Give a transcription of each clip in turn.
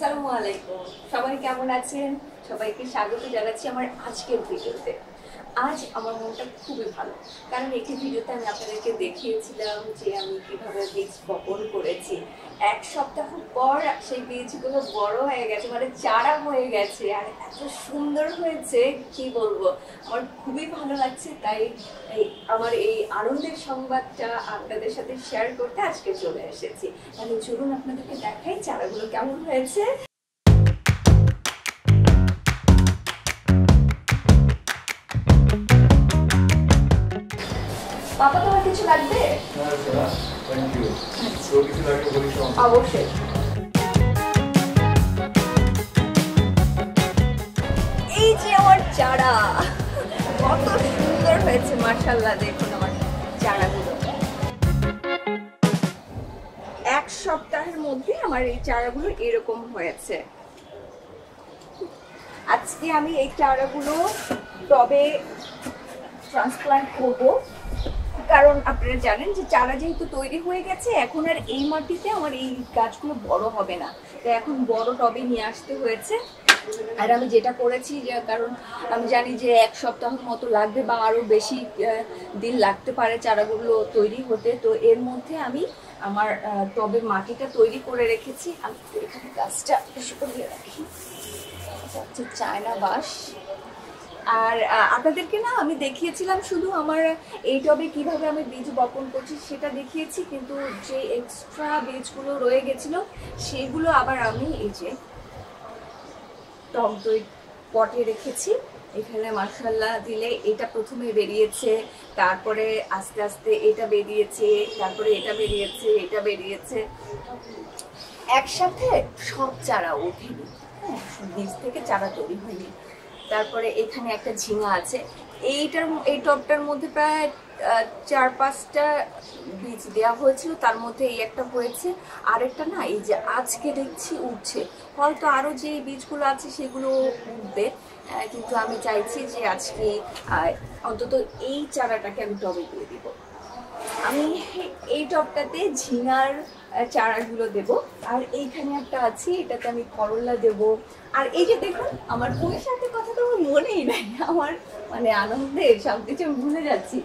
আসসালামু আলাইকুম, সবাই কেমন আছেন? সবাইকে স্বাগত জানাচ্ছি আমার আজকের ভিডিওতে। আজ আমার মনটা খুবই ভালো, কারণ একটি ভিডিওতে আমি আপনাদেরকে দেখিয়েছিলাম যে আমি কিভাবে বীজ বপন করেছি। এক সপ্তাহ পর সেই বীজগুলো বড় হয়ে গেছে, মানে চারা হয়ে গেছে, আর এত সুন্দর হয়েছে কি বলবো। আমার খুবই ভালো লাগছে, তাই আমার এই আনন্দের সংবাদটা আপনাদের সাথে শেয়ার করতে আজকে চলে এসেছি। তাহলে চলুন আপনাদেরকে দেখাই চারাগুলো কেমন হয়েছে। পাপা, তোমার কিছু লাগবে? অবশ্যই। এই যে আমার চারা, কত সুন্দর হয়েছে মাশাআল্লাহ। দেখুন আমার চারাগুলো, এক সপ্তাহের মধ্যে আমার এই চারাগুলো এরকম হয়েছে। আজকে আমি এই চারাগুলো টবে ট্রান্সপ্লান্ট করব, কারণ আপনারা জানেন যে চারা যেহেতু তৈরি হয়ে গেছে, এখন আর এই মাটিতে আমার এই গাছগুলো বড় হবে না, তাই এখন বড় টবে নিয়ে আসতে হয়েছে। আর আমি যেটা করেছি, যে কারণ আমি জানি যে এক সপ্তাহের মতো লাগবে বা আরও বেশি দিন লাগতে পারে চারাগুলো তৈরি হতে, তো এর মধ্যে আমি আমার টবের মাটিটা তৈরি করে রেখেছি। আমি এখানে গাছটা বেশি করে রাখি, হচ্ছে চায়না বাঁশ। আর আপনাদেরকে না আমি দেখিয়েছিলাম শুধু আমার এই টবে কিভাবে আমি বীজ বপন করছি সেটা দেখিয়েছি, কিন্তু যে এক্সট্রা বীজগুলো রয়ে গেছিল সেগুলো আবার আমি এই যে টব পটে রেখেছি। এখানে মাশাআল্লাহ দিলে এটা প্রথমে বেরিয়েছে, তারপরে আস্তে আস্তে এটা বেরিয়েছে, তারপরে এটা বেরিয়েছে, এটা বেরিয়েছে। একসাথে সব চারা ওঠেনি, হ্যাঁ, বীজ থেকে চারা তৈরি হয়নি। তারপরে এখানে একটা ঝিঙা আছে, এই টবটার মধ্যে প্রায় 4-5টা বীজ দেওয়া হয়েছিল, তার মধ্যে এই একটা হয়েছে। আরেকটা না এই যে আজকে দেখছি উঠছে, হয়তো আরও যে বীজগুলো আছে সেগুলো উঠবে, কিন্তু আমি চাইছি যে আজকে অন্তত এই চারাটাকে আমি টবে দিয়ে দিব। আমি এই টবটাতে ঝিঙার চারাগুলো দেব, আর এইখানে একটা আছে, এটাতে আমি করলা দেব। আর এই যে দেখুন আমার পুঁই শাকের কথা তো আমার মনেই নাই, আমার মানে আনন্দে সব কিছু ভুলে যাচ্ছি।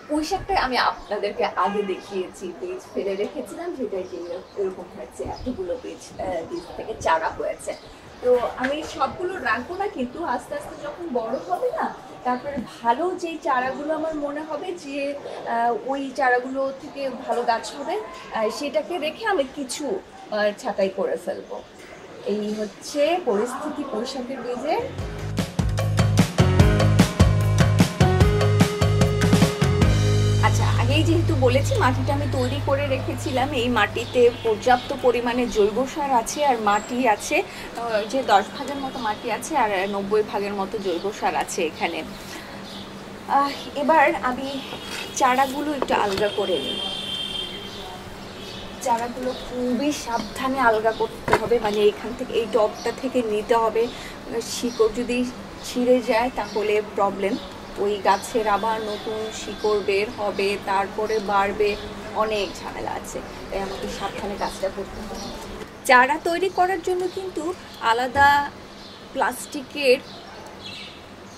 পুঁই শাকটা আমি আপনাদেরকে আগে দেখিয়েছি, বীজ ফেলে রেখেছিলাম, সেটাই এরকম হয়েছে, এতগুলো বীজ থেকে চারা হয়েছে। তো আমি সবগুলো রাখবো না, কিন্তু আস্তে আস্তে যখন বড় হবে না, তারপরে ভালো যেই চারাগুলো আমার মনে হবে যে ওই চারাগুলো থেকে ভালো গাছ হবে, সেটাকে রেখে আমি কিছু ছাঁটাই করে ফেলবো। এই হচ্ছে পরিস্থিতি পুঁই শাকের বীজের। আচ্ছা, আগেই যেহেতু বলেছি মাটিটা আমি তৈরি করে রেখেছিলাম, এই মাটিতে পর্যাপ্ত পরিমাণে জৈব সার আছে, আর মাটি আছে যে 10 ভাগের মতো মাটি আছে, আর 90 ভাগের মতো জৈব সার আছে এখানে। এবার আমি চারাগুলো একটু আলগা করে নিই। চারাগুলো খুবই সাবধানে আলগা করতে হবে, মানে এখান থেকে এই টবটা থেকে নিতে হবে। শিকড় যদি ছিঁড়ে যায় তাহলে প্রবলেম, ওই গাছের আবার নতুন শিকড় বের হবে, তারপরে বাড়বে, অনেক ঝামেলা আছে, তাই আমাকে সাবধানে কাজটা করতে হবে। চারা তৈরি করার জন্য কিন্তু আলাদা প্লাস্টিকের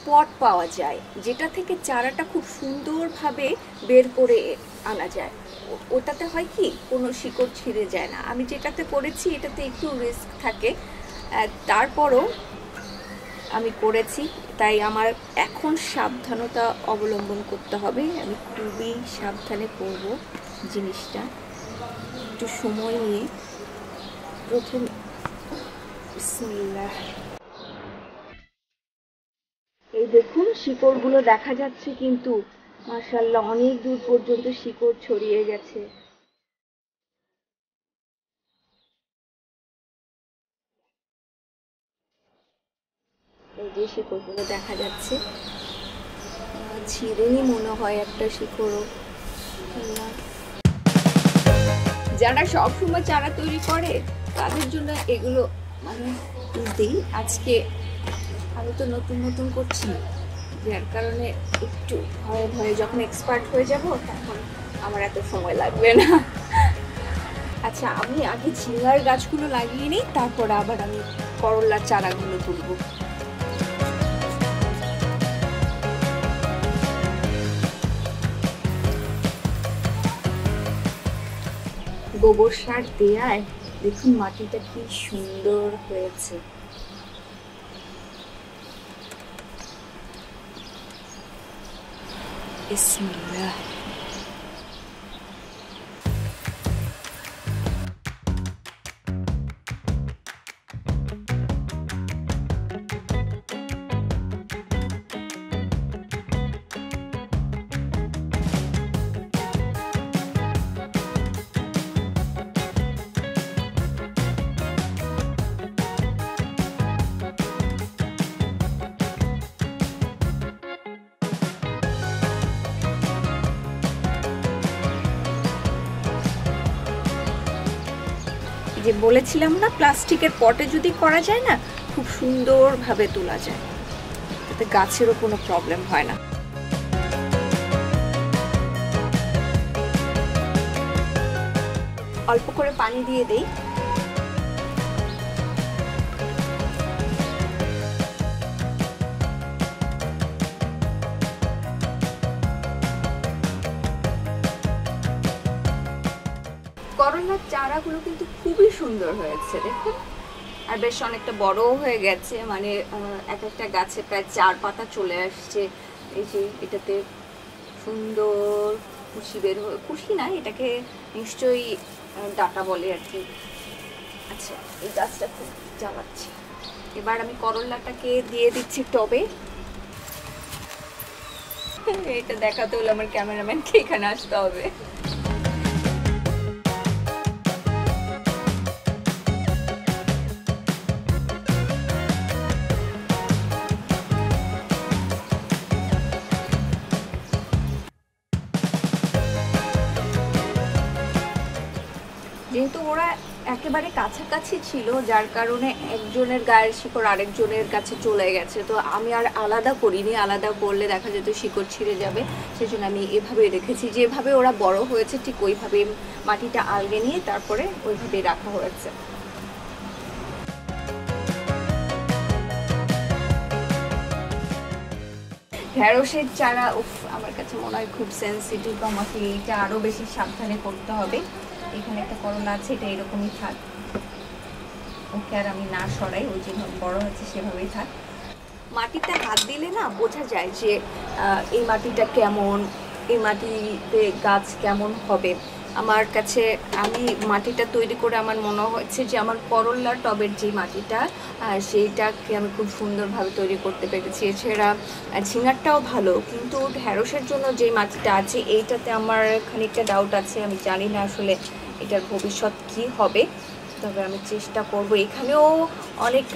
পট পাওয়া যায়, যেটা থেকে চারাটা খুব সুন্দরভাবে বের করে আনা যায়। ওটাতে হয় কি, কোনো শিকড় ছিঁড়ে যায় না। আমি যেটাতে করেছি এটাতে একটু রিস্ক থাকে, তারপরও আমি করেছি, তাই আমার এখন সাবধানতা অবলম্বন করতে হবে। আমি খুবই সাবধানে করব জিনিসটা, একটু সময় নিয়ে। প্রথম বিসমিল্লাহ। এই দেখুন শিকড়গুলো দেখা যাচ্ছে, কিন্তু মাশাআল্লাহ অনেক দূর পর্যন্ত শিকড় ছড়িয়ে গেছে। এই যে শিকড়গুলো দেখা যাচ্ছে, ছিঁড়েনি মনে হয় একটা শিকড়ও। যারা সবসময় চারা তৈরি করে তাদের জন্য এগুলো মানে দিই। আজকে আমি তো নতুন নতুন করছি, যার কারণে একটু ভয়ে ভয়ে, যখন এক্সপার্ট হয়ে যাব তখন আমার এত সময় লাগবে না। আচ্ছা, আমি আগে ঝিঙ্গার গাছগুলো লাগিয়ে নিই, তারপর আবার আমি করলার চারাগুলো তুলবো। গোবর সার দেয়ায় দেখুন মাটিটা কি সুন্দর হয়েছে। বিসমিল্লাহ। যে বলেছিলাম না, প্লাস্টিকের পটে যদি করা যায় না, খুব সুন্দরভাবে তোলা যায়, তাতে গাছেরও কোনো প্রবলেম হয় না। অল্প করে পানি দিয়ে দেই। করলার চারাগুলো কিন্তু খুবই সুন্দর হয়েছে দেখুন, আর বেশ অনেকটা বড়ও হয়ে গেছে, মানে এক একটা গাছে প্রায় 4 পাতা চলে আসছে। এই যে এটাতে সুন্দর কুশি বের হয়ে, কুশি না এটাকে নিশ্চয়ই ডাটা বলে আর কি। আচ্ছা, এই গাছটা খুব জ্বালাচ্ছে। এবার আমি করলাটাকে দিয়ে দিচ্ছি টবে। এটা দেখাতে হলে আমার ক্যামেরাম্যানকে এখানে আসতে হবে। যেহেতু ওরা একেবারে কাছাকাছি ছিল, যার কারণে একজনের গায়ের শিকড় আরেকজনের কাছে চলে গেছে, তো আমি আর আলাদা করিনি। আলাদা করলে দেখা যেত শিকড় ছিঁড়ে যাবে, সেজন্য আমি এভাবে রেখেছি। যেভাবে ওরা বড় হয়েছে ঠিক ওইভাবে মাটিটা আলগে নিয়ে তারপরে ওইভাবেই রাখা হয়েছে। ঢেঁড়সের চারা, উফ, আমার কাছে মনে হয় খুব সেন্সিটিভ, আমাকে এটা আরও বেশি সাবধানে করতে হবে। এখানে একটা করলা আছে, এটা এরকমই থাক, ওকে আর আমি না সরাই, ওই যেভাবে বড় হচ্ছে সেভাবেই থাক। মাটিতে হাত দিলে না বোঝা যায় যে এই মাটিটা কেমন, এই মাটিতে গাছ কেমন হবে। আমার কাছে, আমি মাটিটা তৈরি করে আমার মনে হচ্ছে যে আমার করলার টবের যে মাটিটা, সেইটাকে আমি খুব সুন্দরভাবে তৈরি করতে পেরেছি। এছাড়া ঝিঙারটাও ভালো, কিন্তু ঢেঁড়সের জন্য যে মাটিটা আছে এইটাতে আমার খানিকটা ডাউট আছে। আমি জানি না আসলে এটার ভবিষ্যৎ কি হবে, তবে আমি চেষ্টা করব। এখানেও অনেক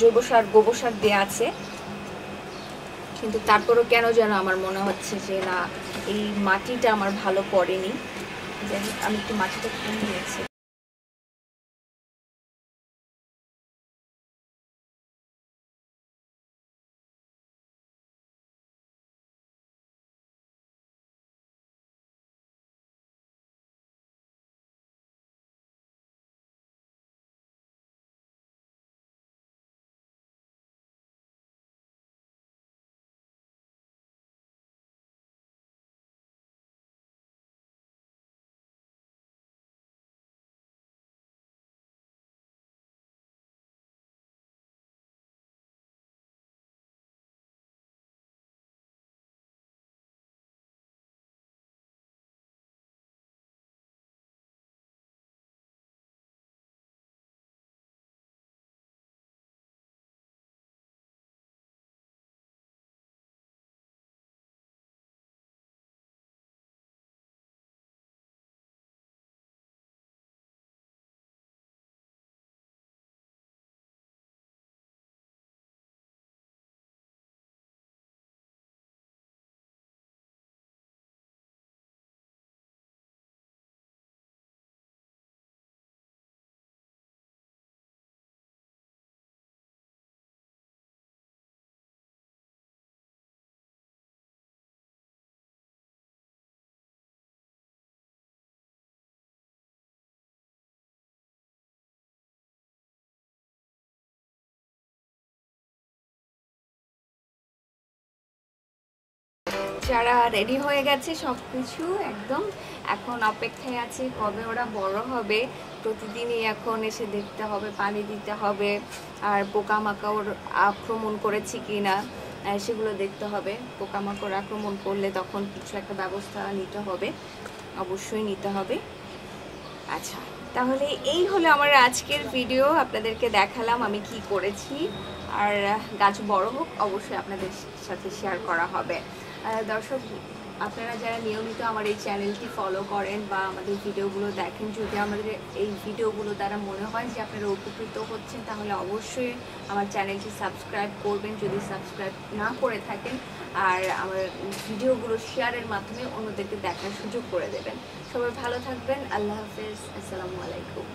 জৈব সার, গোবর সার দেওয়া আছে, কিন্তু তারপরও কেন যেন আমার মনে হচ্ছে যে না, এই মাটিটা আমার ভালো পড়েনি। আমি একটু মাটিটা কিনে নিয়েছি। চারা রেডি হয়ে গেছে সব কিছু একদম। এখন অপেক্ষায় আছে কবে ওরা বড় হবে। প্রতিদিনই এখন এসে দেখতে হবে, পানি দিতে হবে, আর পোকামাকড় আক্রমণ করেছে কিনা সেগুলো দেখতে হবে। পোকামাকড় আক্রমণ করলে তখন কিছু একটা ব্যবস্থা নিতে হবে, অবশ্যই নিতে হবে। আচ্ছা, তাহলে এই হলো আমার আজকের ভিডিও। আপনাদেরকে দেখালাম আমি কি করেছি, আর গাছ বড় হোক অবশ্যই আপনাদের সাথে শেয়ার করা হবে। দর্শক, আপনারা যারা নিয়মিত আমার এই চ্যানেলটি ফলো করেন বা আমাদের ভিডিওগুলো দেখেন, যদি আমাদের এই ভিডিওগুলো দ্বারা মনে হয় যে আপনারা উপকৃত হচ্ছেন, তাহলে অবশ্যই আমার চ্যানেলটি সাবস্ক্রাইব করবেন যদি সাবস্ক্রাইব না করে থাকেন, আর আমার ভিডিওগুলো শেয়ারের মাধ্যমে অন্যদেরকে দেখার সুযোগ করে দেবেন। সবাই ভালো থাকবেন। আল্লাহ হাফেজ। আসসালামু আলাইকুম।